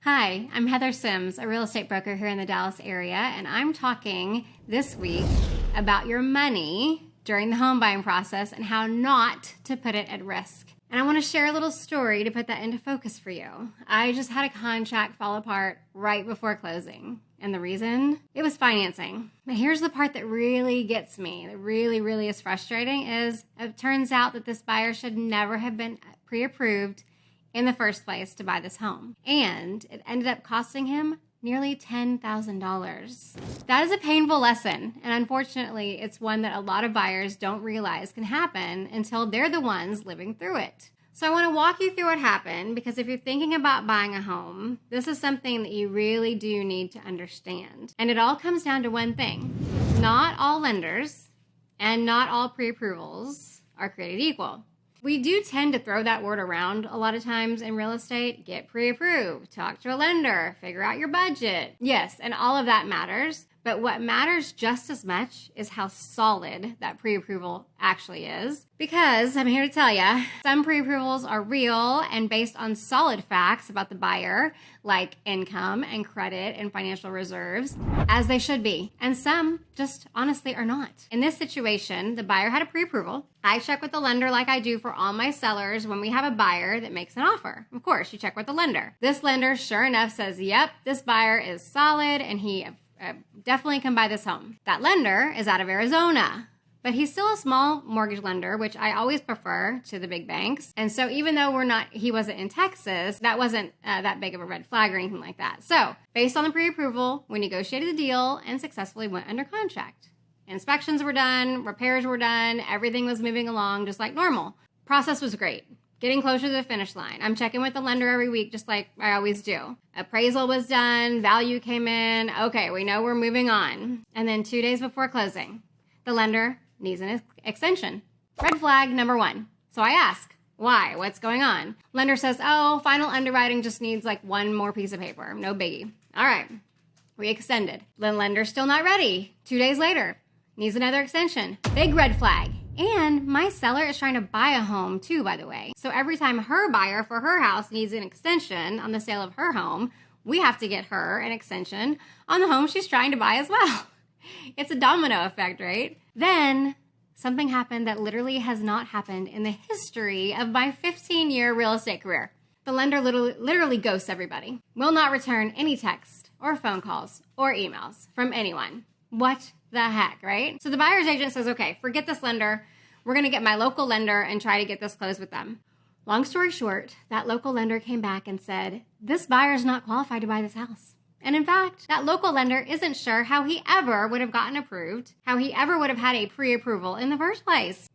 Hi, I'm Heather Sims, a real estate broker here in the Dallas area, and I'm talking this week about your money during the home buying process and how not to put it at risk. And I want to share a little story to put that into focus for you. I just had a contract fall apart right before closing. And the reason? It was financing. Now here's the part that really gets me, that really is frustrating, is it turns out that this buyer should never have been pre-approved in the first place to buy this home. And it ended up costing him nearly $10,000. That is a painful lesson. And unfortunately, it's one that a lot of buyers don't realize can happen until they're the ones living through it. So I want to walk you through what happened, because if you're thinking about buying a home, this is something that you really do need to understand. And it all comes down to one thing. Not all lenders and not all pre-approvals are created equal. We do tend to throw that word around a lot of times in real estate. Get pre-approved, talk to a lender, figure out your budget. Yes, and all of that matters. But what matters just as much is how solid that pre-approval actually is. Because I'm here to tell you, some pre-approvals are real and based on solid facts about the buyer, like income and credit and financial reserves, as they should be. And some just honestly are not. In this situation, the buyer had a pre-approval. I check with the lender like I do for all my sellers when we have a buyer that makes an offer. Of course, you check with the lender. This lender, sure enough, says, yep, this buyer is solid and he definitely can buy this home. That lender is out of Arizona, but he's still a small mortgage lender, which I always prefer to the big banks. And so even though he wasn't in Texas, that wasn't that big of a red flag or anything like that. So based on the pre-approval, we negotiated the deal and successfully went under contract. Inspections were done, repairs were done, everything was moving along just like normal. Process was great. Getting closer to the finish line. I'm checking with the lender every week, just like I always do. Appraisal was done, value came in. Okay, we know we're moving on. And then 2 days before closing, the lender needs an extension. Red flag number one. So I ask, why? What's going on? Lender says, oh, final underwriting just needs like one more piece of paper. No biggie. All right, we extended. The lender's still not ready. 2 days later, needs another extension. Big red flag. And my seller is trying to buy a home too, by the way. So every time her buyer for her house needs an extension on the sale of her home, we have to get her an extension on the home she's trying to buy as well. It's a domino effect, right? Then something happened that literally has not happened in the history of my 15-year real estate career. The lender literally ghosts everybody. Will not return any text or phone calls or emails from anyone. What the heck, right? So the buyer's agent says, okay, forget this lender. We're going to get my local lender and try to get this closed with them. Long story short, that local lender came back and said, this buyer's not qualified to buy this house. And in fact, that local lender isn't sure how he ever would have gotten approved, how he ever would have had a pre-approval in the first place.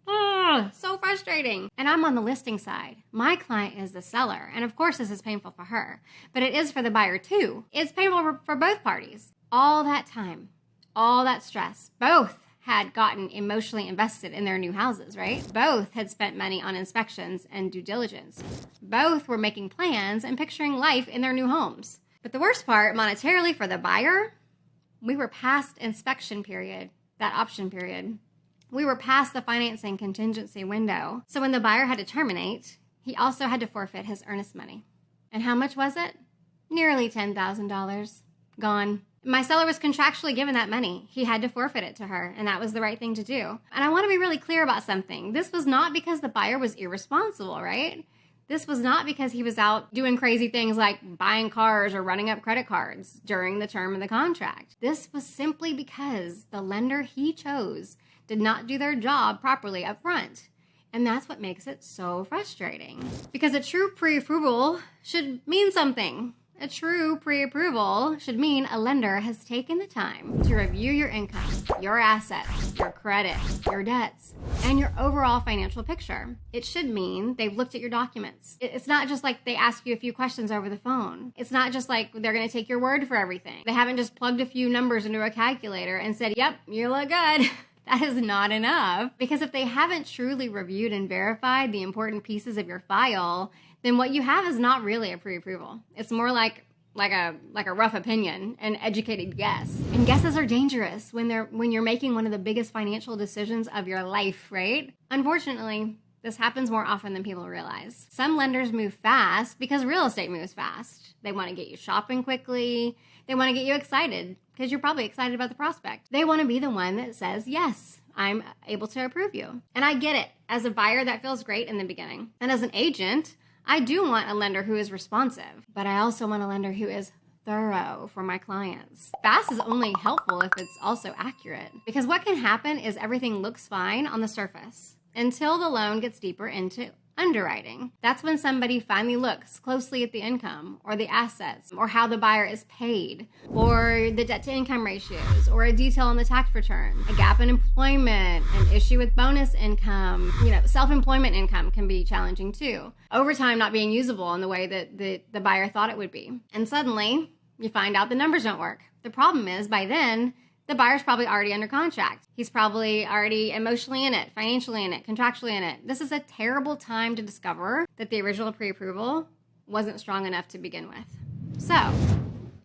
So frustrating. And I'm on the listing side. My client is the seller. And of course, this is painful for her, but it is for the buyer too. It's painful for both parties. All that time, all that stress, both had gotten emotionally invested in their new houses, right? Both had spent money on inspections and due diligence. Both were making plans and picturing life in their new homes. But the worst part, monetarily for the buyer, we were past inspection period, that option period. We were past the financing contingency window. So when the buyer had to terminate, he also had to forfeit his earnest money. And how much was it? Nearly $10,000. Gone. My seller was contractually given that money. He had to forfeit it to her, and that was the right thing to do. And I want to be really clear about something. This was not because the buyer was irresponsible, right? This was not because he was out doing crazy things like buying cars or running up credit cards during the term of the contract. This was simply because the lender he chose did not do their job properly up front. And that's what makes it so frustrating. Because a true pre-approval should mean something. A true pre-approval should mean a lender has taken the time to review your income, your assets, your credit, your debts, and your overall financial picture. It should mean they've looked at your documents. It's not just like they ask you a few questions over the phone. It's not just like they're going to take your word for everything. They haven't just plugged a few numbers into a calculator and said, yep, you look good. That is not enough. Because if they haven't truly reviewed and verified the important pieces of your file, then what you have is not really a pre-approval. It's more like a rough opinion, an educated guess. And guesses are dangerous when you're making one of the biggest financial decisions of your life, right? Unfortunately, This happens more often than people realize. Some lenders move fast because real estate moves fast. They want to get you shopping quickly. They want to get you excited because you're probably excited about the prospect. They want to be the one that says, yes, I'm able to approve you. And I get it. As a buyer, that feels great in the beginning. And as an agent, I do want a lender who is responsive, but I also want a lender who is thorough for my clients. Fast is only helpful if it's also accurate, because what can happen is everything looks fine on the surface until the loan gets deeper into underwriting. That's when somebody finally looks closely at the income or the assets or how the buyer is paid or the debt to income ratios or a detail on the tax return, a gap in employment, an issue with bonus income. Self-employment income can be challenging too. Overtime not being usable in the way that the buyer thought it would be. And suddenly you find out the numbers don't work. The problem is by then, the buyer's probably already under contract. He's probably already emotionally in it, financially in it, contractually in it. This is a terrible time to discover that the original pre-approval wasn't strong enough to begin with. So,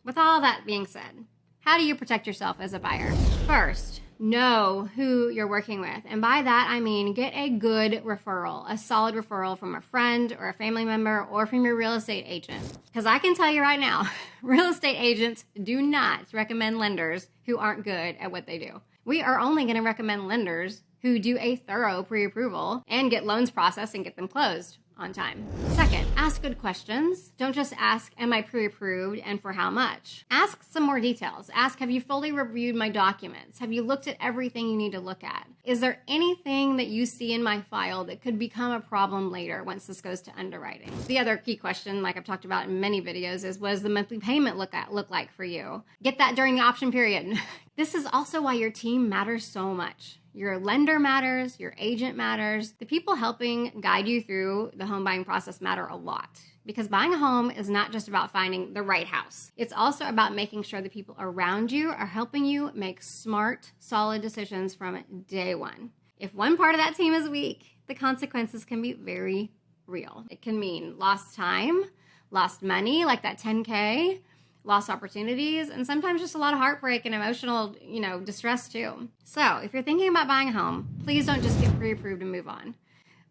with all that being said, how do you protect yourself as a buyer? First, know who you're working with. And by that, I mean get a good referral, a solid referral from a friend or a family member or from your real estate agent. Because I can tell you right now, real estate agents do not recommend lenders who aren't good at what they do. We are only going to recommend lenders who do a thorough pre-approval and get loans processed and get them closed on time. Second, ask good questions. Don't just ask, am I pre-approved and for how much? Ask some more details. Ask, have you fully reviewed my documents? Have you looked at everything you need to look at? Is there anything that you see in my file that could become a problem later once this goes to underwriting? The other key question, like I've talked about in many videos, is what does the monthly payment look like for you? Get that during the option period. This is also why your team matters so much. Your lender matters, your agent matters. The people helping guide you through the home buying process matter a lot, because buying a home is not just about finding the right house. It's also about making sure the people around you are helping you make smart, solid decisions from day one. If one part of that team is weak, the consequences can be very real. It can mean lost time, lost money, like that 10K, lost opportunities, and sometimes just a lot of heartbreak and emotional, distress too. So if you're thinking about buying a home, please don't just get pre-approved and move on.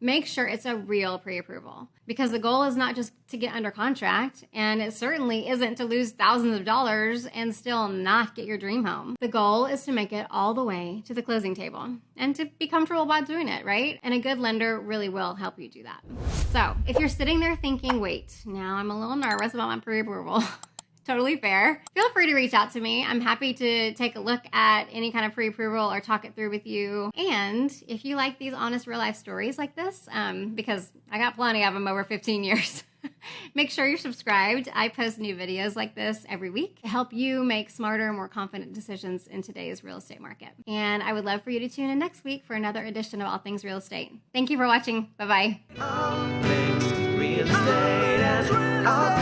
Make sure it's a real pre-approval, because the goal is not just to get under contract, and it certainly isn't to lose thousands of dollars and still not get your dream home. The goal is to make it all the way to the closing table and to be comfortable about doing it, right? And a good lender really will help you do that. So if you're sitting there thinking, wait, now I'm a little nervous about my pre-approval, totally fair. Feel free to reach out to me. I'm happy to take a look at any kind of pre-approval or talk it through with you. And if you like these honest real life stories like this, because I got plenty of them over 15 years, make sure you're subscribed. I post new videos like this every week to help you make smarter, more confident decisions in today's real estate market. And I would love for you to tune in next week for another edition of All Things Real Estate. Thank you for watching. Bye-bye. All things real estate.